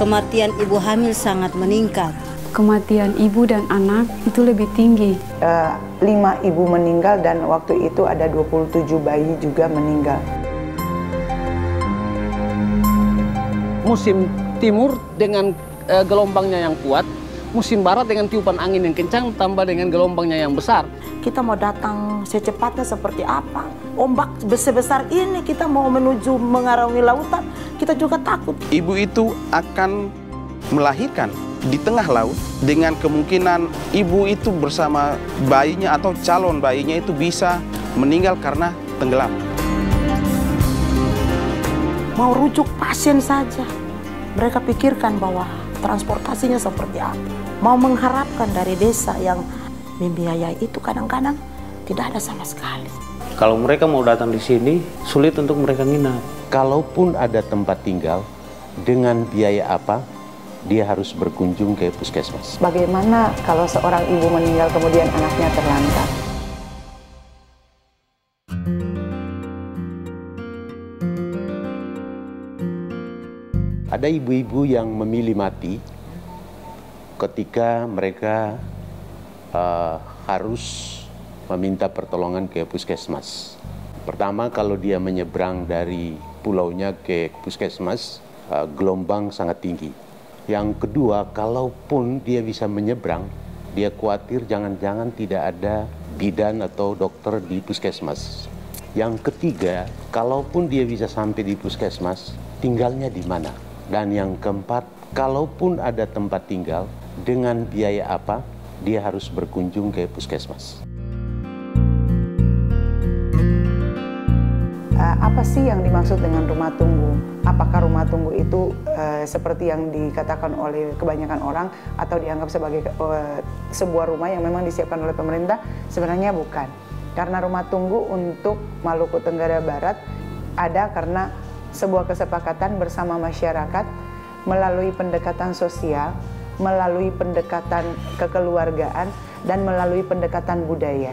kematian ibu hamil sangat meningkat. Kematian ibu dan anak itu lebih tinggi. 5 ibu meninggal dan waktu itu ada 27 bayi juga meninggal. Musim timur dengan gelombangnya yang kuat, musim barat dengan tiupan angin yang kencang tambah dengan gelombangnya yang besar. Kita mau datang secepatnya seperti apa? Ombak besar ini kita mau menuju mengarungi lautan, kita juga takut. Ibu itu akan melahirkan di tengah laut dengan kemungkinan ibu itu bersama bayinya atau calon bayinya itu bisa meninggal karena tenggelam. Mau rujuk pasien saja, mereka pikirkan bahwa transportasinya seperti apa. Mau mengharapkan dari desa yang membiayai itu kadang-kadang tidak ada sama sekali. Kalau mereka mau datang di sini, sulit untuk mereka nginap. Kalaupun ada tempat tinggal, dengan biaya apa, dia harus berkunjung ke puskesmas. Bagaimana kalau seorang ibu meninggal kemudian anaknya terlantar? Ada ibu-ibu yang memilih mati ketika mereka harus meminta pertolongan ke puskesmas. Pertama, kalau dia menyeberang dari pulaunya ke puskesmas, gelombang sangat tinggi. Yang kedua, kalaupun dia bisa menyeberang, dia khawatir jangan-jangan tidak ada bidan atau dokter di puskesmas. Yang ketiga, kalaupun dia bisa sampai di puskesmas, tinggalnya di mana? Dan yang keempat, kalaupun ada tempat tinggal, dengan biaya apa, dia harus berkunjung ke puskesmas. Apa sih yang dimaksud dengan rumah tunggu? Apakah rumah tunggu itu seperti yang dikatakan oleh kebanyakan orang atau dianggap sebagai sebuah rumah yang memang disiapkan oleh pemerintah? Sebenarnya bukan. Karena rumah tunggu untuk Maluku Tenggara Barat ada karena sebuah kesepakatan bersama masyarakat melalui pendekatan sosial, melalui pendekatan kekeluargaan, dan melalui pendekatan budaya.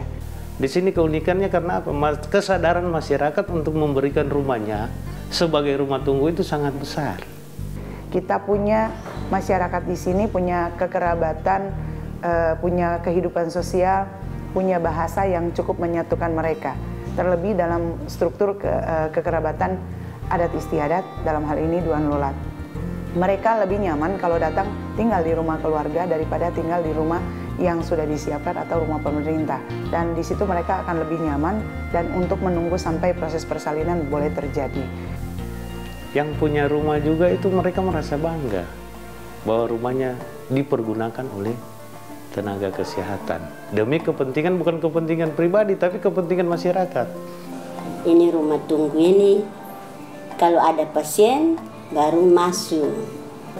Di sini keunikannya karena apa? Kesadaran masyarakat untuk memberikan rumahnya sebagai rumah tunggu itu sangat besar. Kita punya masyarakat di sini punya kekerabatan, punya kehidupan sosial, punya bahasa yang cukup menyatukan mereka. Terlebih dalam struktur kekerabatan adat istiadat, dalam hal ini Duan Lolat. Mereka lebih nyaman kalau datang tinggal di rumah keluarga daripada tinggal di rumah yang sudah disiapkan atau rumah pemerintah. Dan di situ mereka akan lebih nyaman dan untuk menunggu sampai proses persalinan boleh terjadi. Yang punya rumah juga itu mereka merasa bangga bahwa rumahnya dipergunakan oleh tenaga kesehatan. Demi kepentingan, bukan kepentingan pribadi, tapi kepentingan masyarakat. Ini rumah tunggu ini, kalau ada pasien baru masuk.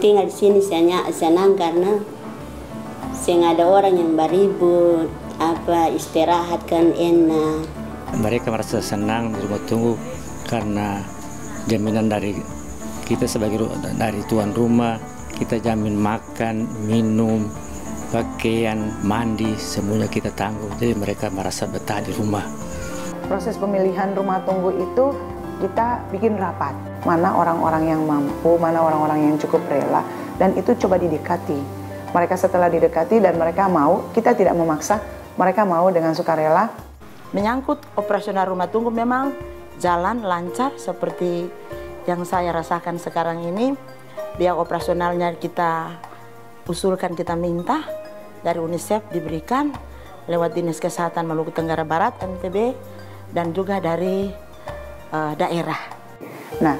Tinggal di sini senang karena nggak ada orang yang beribut, istirahat kan enak. Mereka merasa senang di rumah tunggu karena jaminan dari kita sebagai dari tuan rumah, kita jamin makan, minum, pakaian, mandi, semuanya kita tanggung. Jadi mereka merasa betah di rumah. Proses pemilihan rumah tunggu itu kita bikin rapat. Mana orang-orang yang mampu, mana orang-orang yang cukup rela, dan itu coba didekati. Mereka setelah didekati dan mereka mau, kita tidak memaksa, mereka mau dengan sukarela. Menyangkut operasional rumah tunggu memang jalan lancar seperti yang saya rasakan sekarang ini. Biaya operasionalnya kita usulkan, kita minta dari UNICEF diberikan lewat Dinas Kesehatan Maluku Tenggara Barat (NTB) dan juga dari daerah. Nah,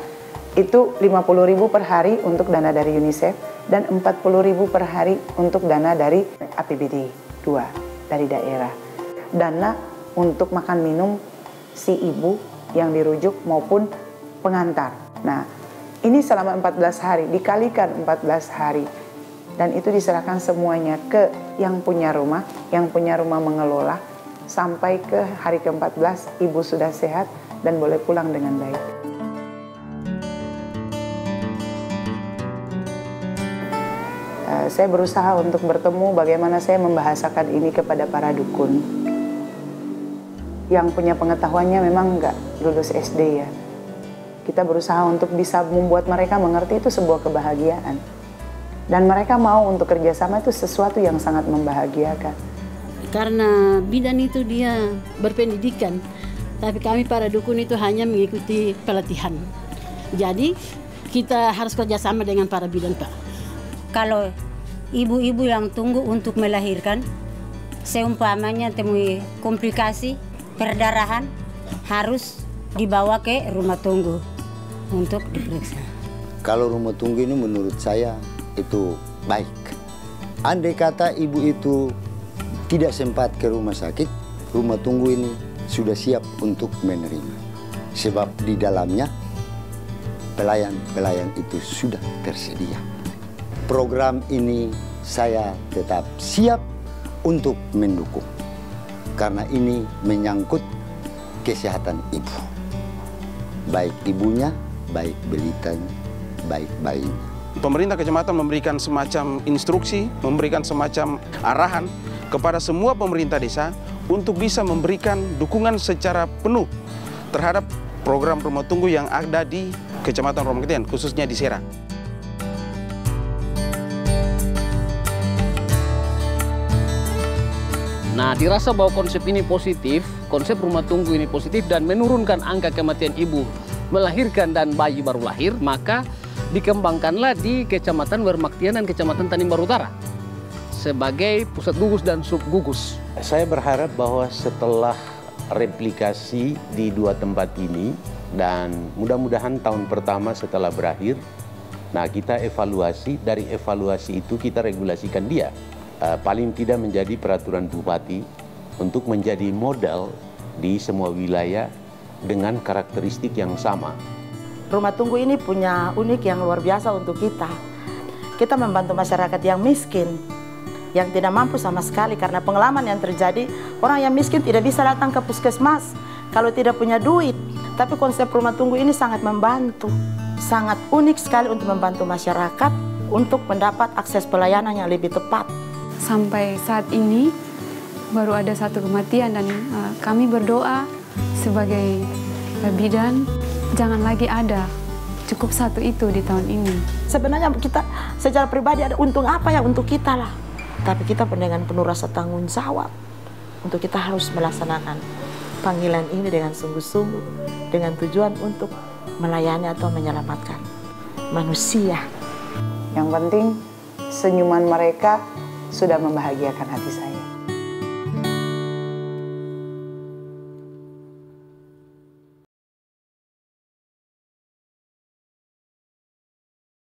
itu 50.000 per hari untuk dana dari UNICEF dan 40.000 per hari untuk dana dari APBD 2 dari daerah. Dana untuk makan minum si ibu yang dirujuk maupun pengantar. Nah, ini selama 14 hari, dikalikan 14 hari. Dan itu diserahkan semuanya ke yang punya rumah mengelola, sampai ke hari ke-14 ibu sudah sehat dan boleh pulang dengan baik. Saya berusaha untuk bertemu bagaimana saya membahasakan ini kepada para dukun. Yang punya pengetahuannya memang nggak lulus SD ya. Kita berusaha untuk bisa membuat mereka mengerti itu sebuah kebahagiaan. Dan mereka mau untuk kerjasama itu sesuatu yang sangat membahagiakan. Karena bidan itu dia berpendidikan, tapi kami para dukun itu hanya mengikuti pelatihan. Jadi kita harus kerjasama dengan para bidan, Pak. Kalau ibu-ibu yang tunggu untuk melahirkan, seumpamanya temui komplikasi perdarahan, harus dibawa ke rumah tunggu untuk diperiksa. Kalau rumah tunggu ini menurut saya itu baik. Andai kata ibu itu tidak sempat ke rumah sakit, rumah tunggu ini sudah siap untuk menerima. Sebab di dalamnya pelayan-pelayan itu sudah tersedia. Program ini saya tetap siap untuk mendukung. Karena ini menyangkut kesehatan ibu. Baik ibunya, baik belitanya, baik bayinya. Pemerintah kecamatan memberikan semacam instruksi, memberikan semacam arahan kepada semua pemerintah desa untuk bisa memberikan dukungan secara penuh terhadap program rumah tunggu yang ada di Kecamatan Romaketian, khususnya di Serang. Nah, dirasa bahwa konsep ini positif, konsep rumah tunggu ini positif dan menurunkan angka kematian ibu melahirkan dan bayi baru lahir, maka dikembangkanlah di Kecamatan Wermaktian dan Kecamatan Tanimbar Utara sebagai pusat gugus dan subgugus. Saya berharap bahwa setelah replikasi di dua tempat ini dan mudah-mudahan tahun pertama setelah berakhir, nah kita evaluasi, dari evaluasi itu kita regulasikan dia. Paling tidak menjadi peraturan bupati untuk menjadi modal di semua wilayah dengan karakteristik yang sama. Rumah tunggu ini punya unik yang luar biasa untuk kita. Kita membantu masyarakat yang miskin, yang tidak mampu sama sekali karena pengalaman yang terjadi, orang yang miskin tidak bisa datang ke puskesmas kalau tidak punya duit. Tapi konsep rumah tunggu ini sangat membantu, sangat unik sekali untuk membantu masyarakat untuk mendapat akses pelayanan yang lebih tepat. Sampai saat ini baru ada 1 kematian dan kami berdoa sebagai bidan jangan lagi ada, cukup 1 itu di tahun ini. Sebenarnya kita secara pribadi ada untung apa ya untuk kita lah. Tapi kita dengan penuh rasa tanggung jawab untuk kita harus melaksanakan panggilan ini dengan sungguh-sungguh, dengan tujuan untuk melayani atau menyelamatkan manusia. Yang penting senyuman mereka sudah membahagiakan hati saya.